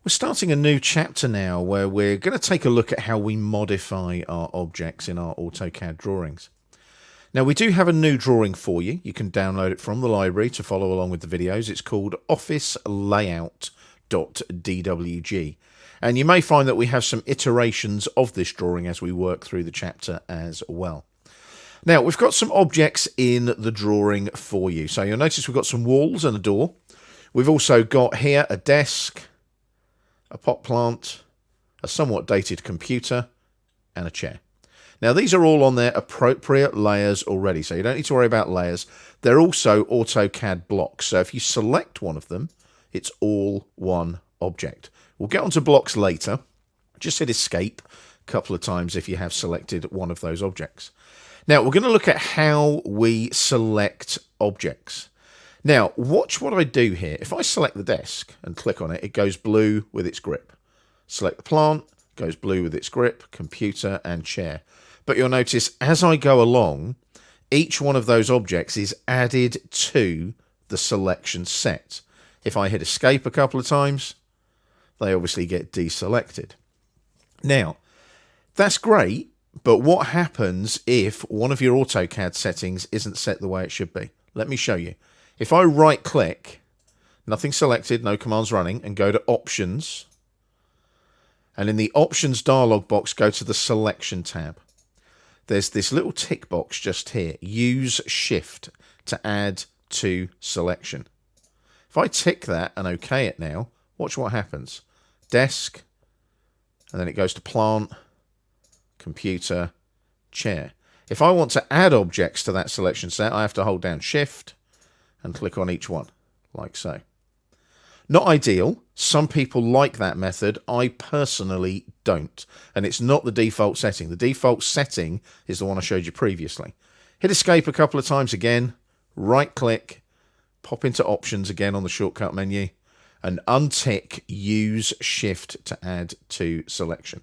We're starting a new chapter now where we're going to take a look at how we modify our objects in our AutoCAD drawings. Now we do have a new drawing for you. You can download it from the library to follow along with the videos. It's called Office Layout.dwg. And you may find that we have some iterations of this drawing as we work through the chapter as well. Now we've got some objects in the drawing for you. So you'll notice we've got some walls and a door. We've also got here a desk, a pot plant, a somewhat dated computer, and a chair. Now these are all on their appropriate layers already, so you don't need to worry about layers. They're also AutoCAD blocks, so if you select one of them, it's all one object. We'll get onto blocks later. Just hit escape a couple of times if you have selected one of those objects. Now we're going to look at how we select objects. Now, watch what I do here. If I select the desk and click on it, it goes blue with its grip. Select the plant, goes blue with its grip, computer and chair. But you'll notice as I go along, each one of those objects is added to the selection set. If I hit escape a couple of times, they obviously get deselected. Now, that's great, but what happens if one of your AutoCAD settings isn't set the way it should be? Let me show you. If I right click, nothing selected, no commands running, and go to Options, and in the Options dialog box, go to the Selection tab. There's this little tick box just here, Use Shift to add to selection. If I tick that and OK it now, watch what happens. Desk, and then it goes to plant, computer, chair. If I want to add objects to that selection set, I have to hold down Shift and click on each one, like so. Not ideal. Some people like that method. I personally don't. And it's not the default setting. The default setting is the one I showed you previously. Hit escape a couple of times again, right click, pop into options again on the shortcut menu, and untick use shift to add to selection.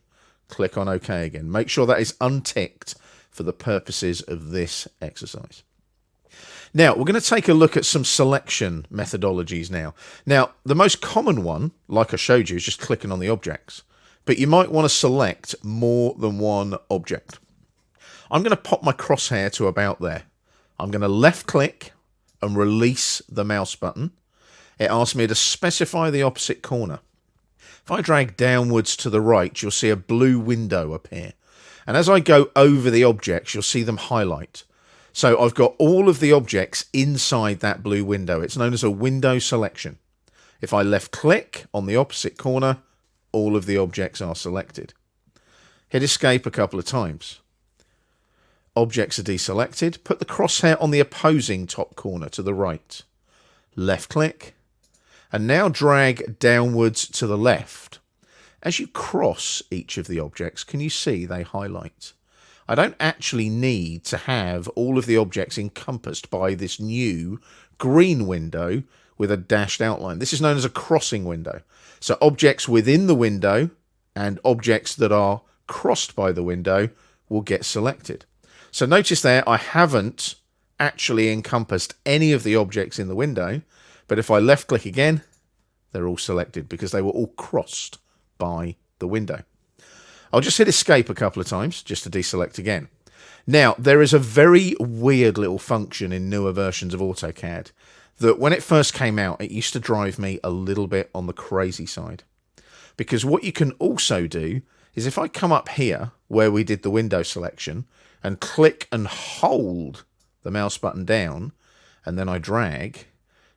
Click on OK again. Make sure that is unticked for the purposes of this exercise. Now, we're going to take a look at some selection methodologies now. Now, the most common one, like I showed you, is just clicking on the objects. But you might want to select more than one object. I'm going to pop my crosshair to about there. I'm going to left click and release the mouse button. It asks me to specify the opposite corner. If I drag downwards to the right, you'll see a blue window appear. And as I go over the objects, you'll see them highlight. So I've got all of the objects inside that blue window. It's known as a window selection. If I left click on the opposite corner, all of the objects are selected. Hit escape a couple of times. Objects are deselected. Put the crosshair on the opposing top corner to the right. Left click. And now drag downwards to the left. As you cross each of the objects, can you see they highlight? I don't actually need to have all of the objects encompassed by this new green window with a dashed outline. This is known as a crossing window. So objects within the window and objects that are crossed by the window will get selected. So notice there, I haven't actually encompassed any of the objects in the window, but if I left click again, they're all selected because they were all crossed by the window. I'll just hit escape a couple of times just to deselect again. Now, there is a very weird little function in newer versions of AutoCAD that when it first came out, it used to drive me a little bit on the crazy side. Because what you can also do is if I come up here where we did the window selection and click and hold the mouse button down and then I drag,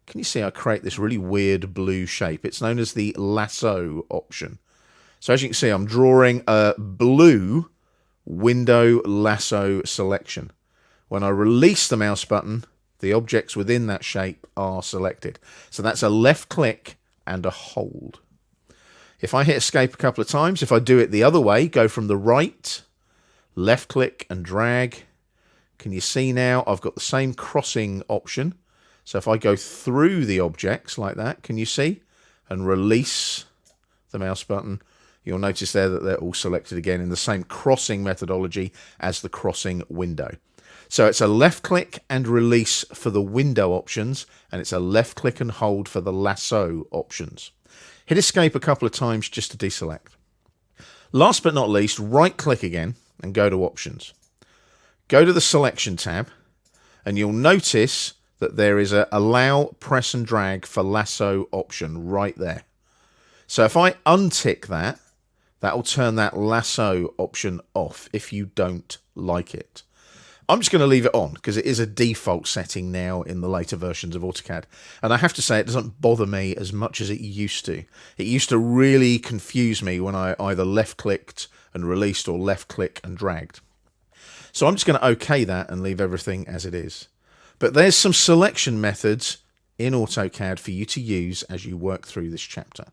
can you see I create this really weird blue shape? It's known as the lasso option. So as you can see, I'm drawing a blue window lasso selection. When I release the mouse button, the objects within that shape are selected. So that's a left click and a hold. If I hit escape a couple of times, if I do it the other way, go from the right, left click and drag, can you see now I've got the same crossing option. So if I go through the objects like that, can you see? And release the mouse button, you'll notice there that they're all selected again in the same crossing methodology as the crossing window. So it's a left click and release for the window options, and it's a left click and hold for the lasso options. Hit escape a couple of times just to deselect. Last but not least, right click again and go to options. Go to the selection tab and you'll notice that there is a allow press and drag for lasso option right there. So if I untick that, that will turn that lasso option off if you don't like it. I'm just going to leave it on because it is a default setting now in the later versions of AutoCAD. And I have to say it doesn't bother me as much as it used to. It used to really confuse me when I either left-clicked and released or left-click and dragged. So I'm just going to OK that and leave everything as it is. But there's some selection methods in AutoCAD for you to use as you work through this chapter.